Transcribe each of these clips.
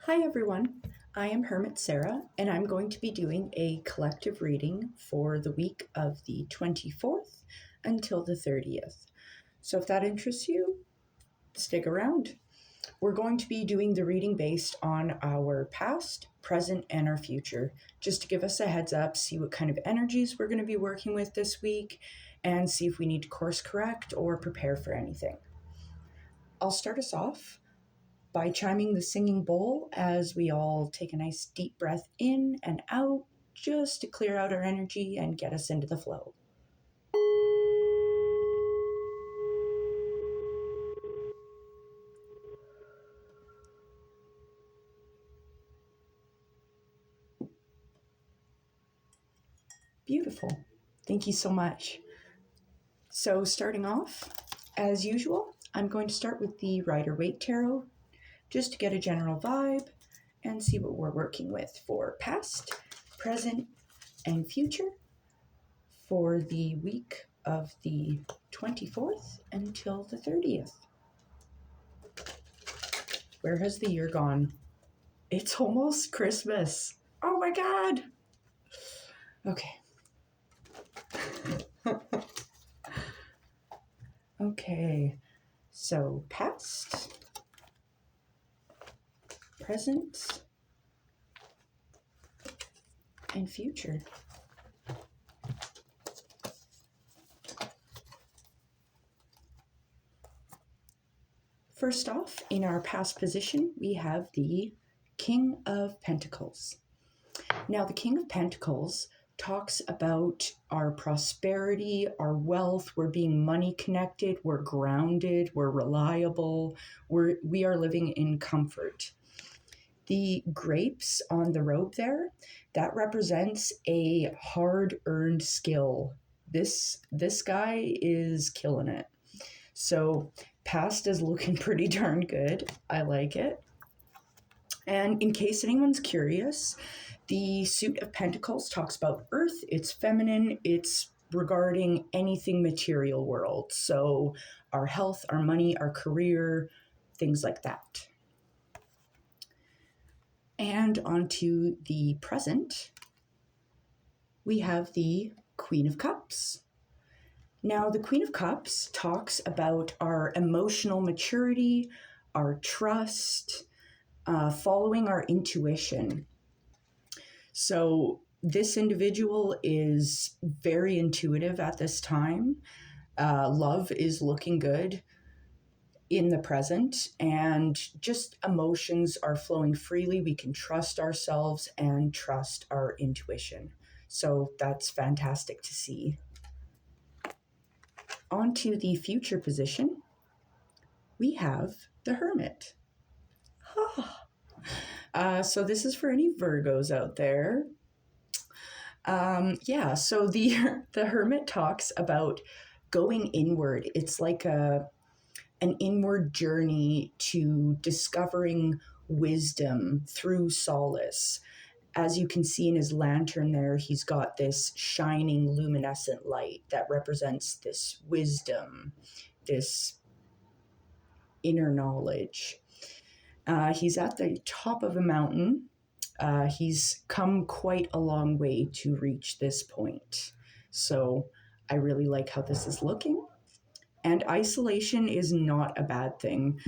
Hi everyone, I am Hermit Sarah, and I'm going to be doing a collective reading for the week of the 24th until the 30th. So if that interests you, stick around. We're going to be doing the reading based on our past, present, and our future, just to give us a heads up, see what kind of energies we're going to be working with this week, and see if we need to course correct or prepare for anything. I'll start us off by chiming the singing bowl as we all take a nice deep breath in and out just to clear out our energy and get us into the flow. Beautiful. Thank you so much. So starting off, as usual, I'm going to start with the Rider-Waite Tarot just to get a general vibe and see what we're working with for past, present, and future for the week of the 24th until the 30th. Where has the year gone? It's almost Christmas. Oh my God. Okay. Okay. So past, present, and future. First off, in our past position, we have the King of Pentacles. Now, the King of Pentacles talks about our prosperity, our wealth, we're being money connected, we're grounded, we're reliable, we are living in comfort. The grapes on the robe there, that represents a hard-earned skill. This guy is killing it. So past is looking pretty darn good. I like it. And in case anyone's curious, the suit of Pentacles talks about Earth. It's feminine. It's regarding anything material world. So our health, our money, our career, things like that. And onto the present, we have the Queen of Cups. Now, the Queen of Cups talks about our emotional maturity, our trust, following our intuition. So this individual is very intuitive at this time. Love is looking good in the present, and just emotions are flowing freely. We can trust ourselves and trust our intuition. So that's fantastic to see. On to the future position, we have the Hermit. So this is for any Virgos out there. So the Hermit talks about going inward. It's like an inward journey to discovering wisdom through solace. As you can see in his lantern there, he's got this shining luminescent light that represents this wisdom, this inner knowledge. He's at the top of a mountain. He's come quite a long way to reach this point. So I really like how this is looking. And isolation is not a bad thing.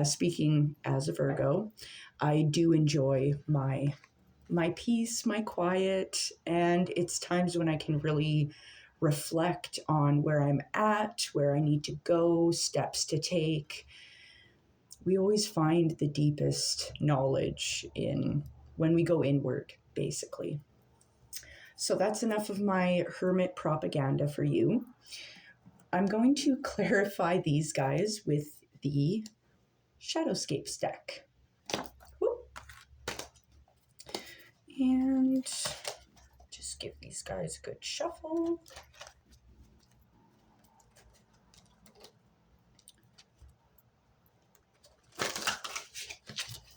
Speaking as a Virgo, I do enjoy my peace, my quiet, and it's times when I can really reflect on where I'm at, where I need to go, steps to take. We always find the deepest knowledge in when we go inward, basically. So that's enough of my hermit propaganda for you. I'm going to clarify these guys with the Shadowscapes deck. Whoop. And just give these guys a good shuffle.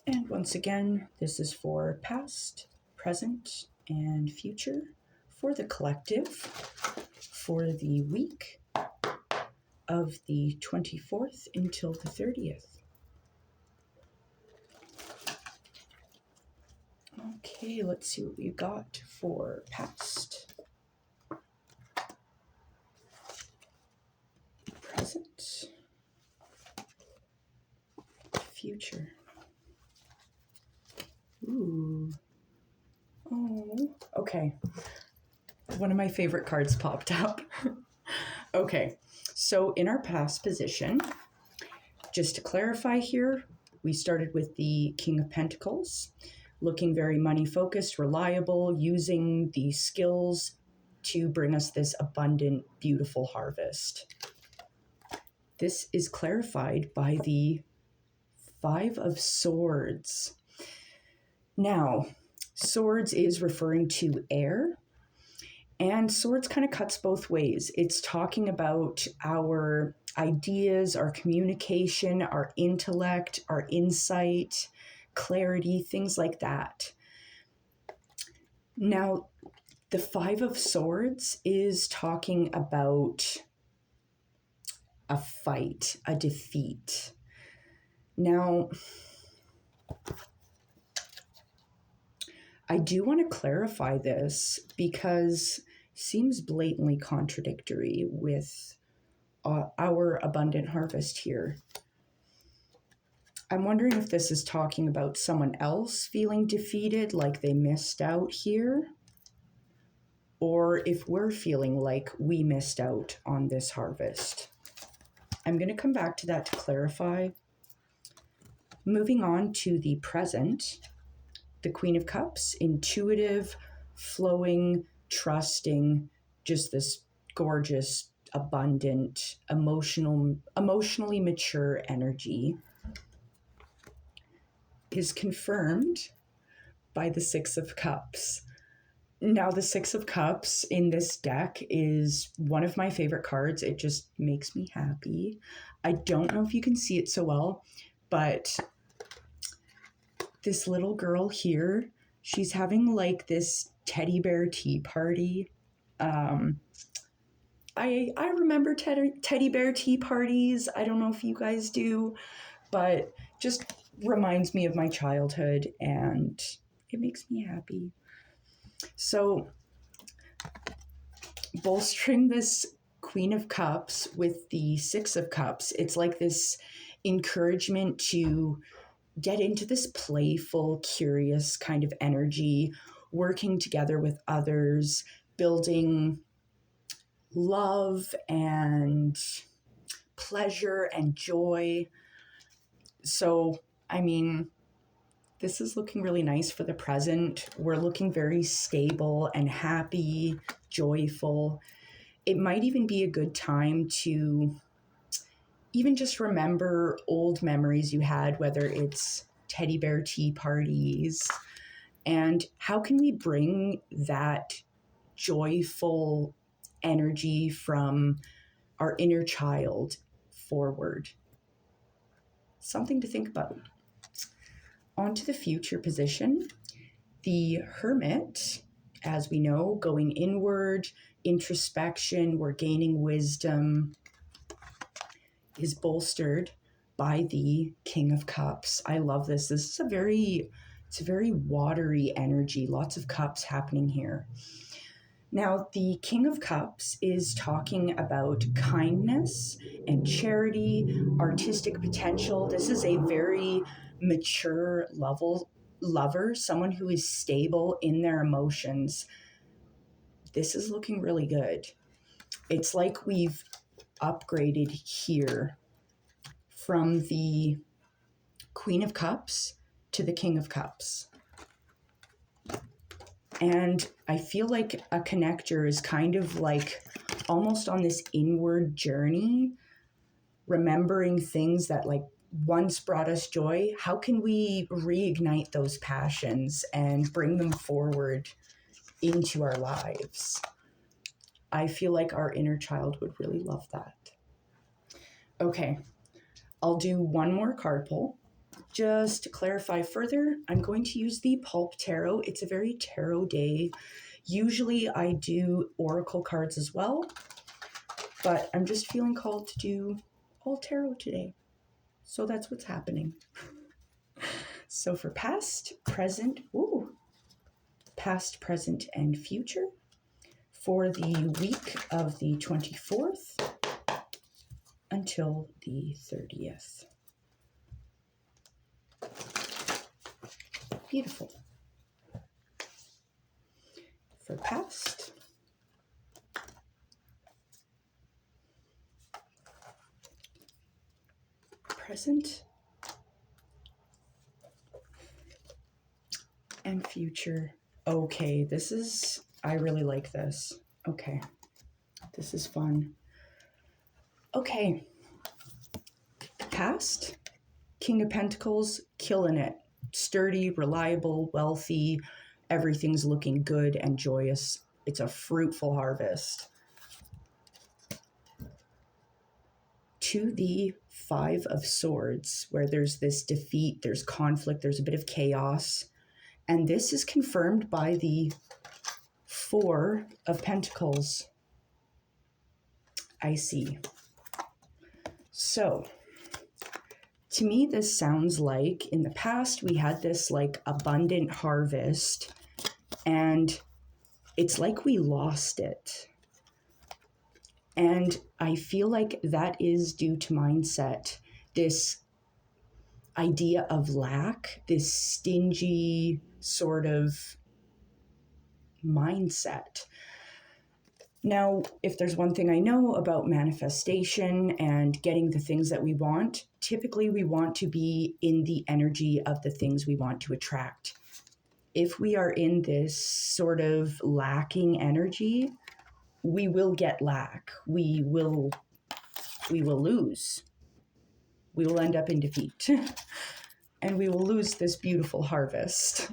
And once again, this is for past, present, and future for the collective for the week of the 24th until the 30th. Okay, let's see what we got for past, present, future. Ooh. Oh, okay. One of my favorite cards popped up. Okay, so in our past position, just to clarify here, we started with the King of Pentacles, looking very money focused, reliable, using the skills to bring us this abundant, beautiful harvest. This is clarified by the Five of Swords. Now, swords is referring to air, and swords kind of cuts both ways. It's talking about our ideas, our communication, our intellect, our insight, clarity, things like that. Now, the Five of Swords is talking about a fight, a defeat. Now, I do want to clarify this because it seems blatantly contradictory with our abundant harvest here. I'm wondering if this is talking about someone else feeling defeated, like they missed out here, or if we're feeling like we missed out on this harvest. I'm going to come back to that to clarify. Moving on to the present, the Queen of Cups, intuitive, flowing, trusting, just this gorgeous, abundant, emotionally mature energy, is confirmed by the Six of Cups. Now, the Six of Cups in this deck is one of my favorite cards. It just makes me happy. I don't know if you can see it so well, but this little girl here, she's having like this teddy bear tea party. I remember teddy bear tea parties. I don't know if you guys do, but just reminds me of my childhood and it makes me happy. So bolstering this Queen of Cups with the Six of Cups, it's like this encouragement to get into this playful, curious kind of energy, working together with others, building love and pleasure and joy. So, I mean, this is looking really nice for the present. We're looking very stable and happy, joyful. It might even be a good time to even just remember old memories you had, whether it's teddy bear tea parties, and how can we bring that joyful energy from our inner child forward. Something to think about. On to the future position. The Hermit, as we know, going inward, introspection, we're gaining wisdom, is bolstered by the King of Cups. I love this. This is a very watery energy. Lots of cups happening here. Now, the King of Cups is talking about kindness and charity, artistic potential. This is a very mature lover, someone who is stable in their emotions. This is looking really good. It's like we've upgraded here from the Queen of Cups to the King of Cups. And I feel like a connector is kind of like almost on this inward journey, remembering things that like once brought us joy. How can we reignite those passions and bring them forward into our lives? I feel like our inner child would really love that. Okay, I'll do one more card pull. Just to clarify further, I'm going to use the Pulp Tarot. It's a very tarot day. Usually I do oracle cards as well, but I'm just feeling called to do all tarot today. So that's what's happening. So for past, present, ooh, past, present, and future for the week of the 24th until the 30th. Beautiful. For past, present, and future. Okay, I really like this. Okay, this is fun. Okay, past, King of Pentacles, killing it. Sturdy, reliable, wealthy, everything's looking good and joyous. It's a fruitful harvest. To the Five of Swords, where there's this defeat, there's conflict, there's a bit of chaos. And this is confirmed by the Four of Pentacles. I see. So, to me, this sounds like in the past we had this like abundant harvest, and it's like we lost it. And I feel like that is due to mindset, this idea of lack, this stingy sort of mindset. Now, if there's one thing I know about manifestation and getting the things that we want, typically we want to be in the energy of the things we want to attract. If we are in this sort of lacking energy, we will get lack. We will lose. We will end up in defeat. And we will lose this beautiful harvest.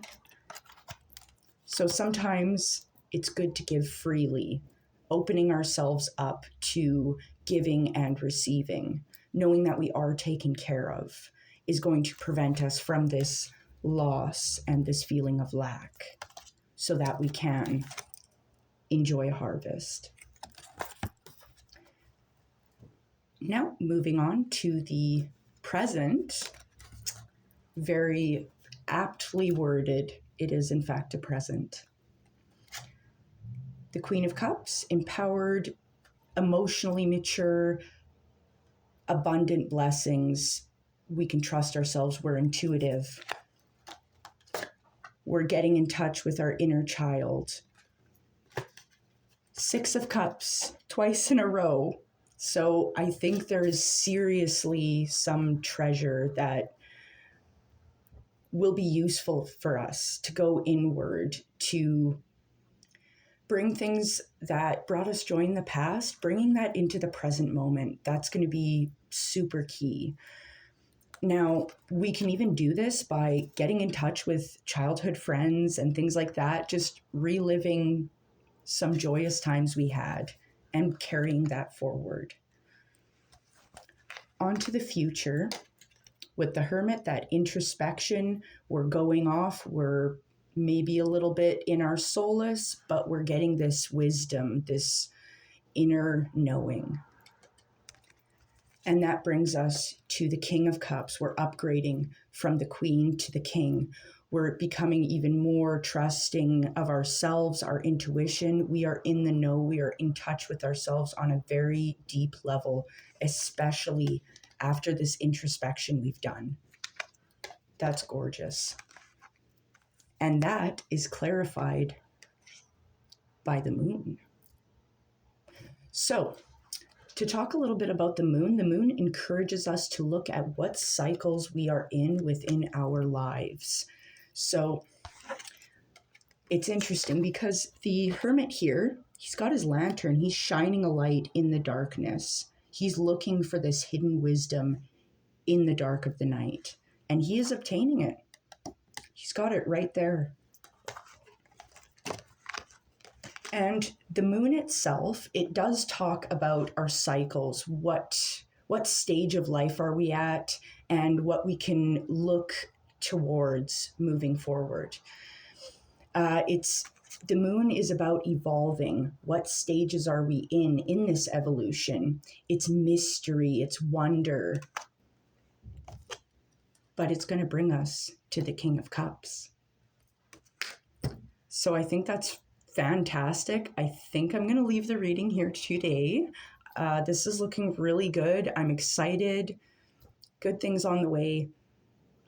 So sometimes it's good to give freely, opening ourselves up to giving and receiving, knowing that we are taken care of, is going to prevent us from this loss and this feeling of lack, so that we can enjoy a harvest. Now, moving on to the present, very aptly worded, it is in fact a present. The Queen of Cups, empowered, emotionally mature, abundant blessings. We can trust ourselves. We're intuitive. We're getting in touch with our inner child. Six of Cups, twice in a row. So I think there is seriously some treasure that will be useful for us to go inward, to bring things that brought us joy in the past, bringing that into the present moment. That's going to be super key. Now, we can even do this by getting in touch with childhood friends and things like that, just reliving some joyous times we had and carrying that forward. On to the future. With the Hermit, that introspection, we're going off, we're maybe a little bit in our solace, but we're getting this wisdom, this inner knowing. And that brings us to the King of Cups. We're upgrading from the Queen to the King. We're becoming even more trusting of ourselves, our intuition. We are in the know. We are in touch with ourselves on a very deep level, especially after this introspection we've done. That's gorgeous. And that is clarified by the moon. So, to talk a little bit about the moon encourages us to look at what cycles we are in within our lives. So, it's interesting because the Hermit here, he's got his lantern, he's shining a light in the darkness. He's looking for this hidden wisdom in the dark of the night, and he is obtaining it. He's got it right there. And the moon itself, it does talk about our cycles, what stage of life are we at, and what we can look towards moving forward. The moon is about evolving. What stages are we in this evolution? It's mystery, it's wonder. But it's going to bring us to the King of Cups. So I think that's fantastic. I think I'm going to leave the reading here today. This is looking really good. I'm excited. Good things on the way.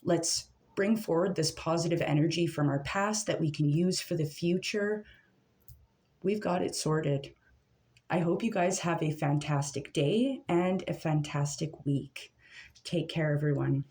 Let's bring forward this positive energy from our past that we can use for the future. We've got it sorted. I hope you guys have a fantastic day and a fantastic week. Take care, everyone.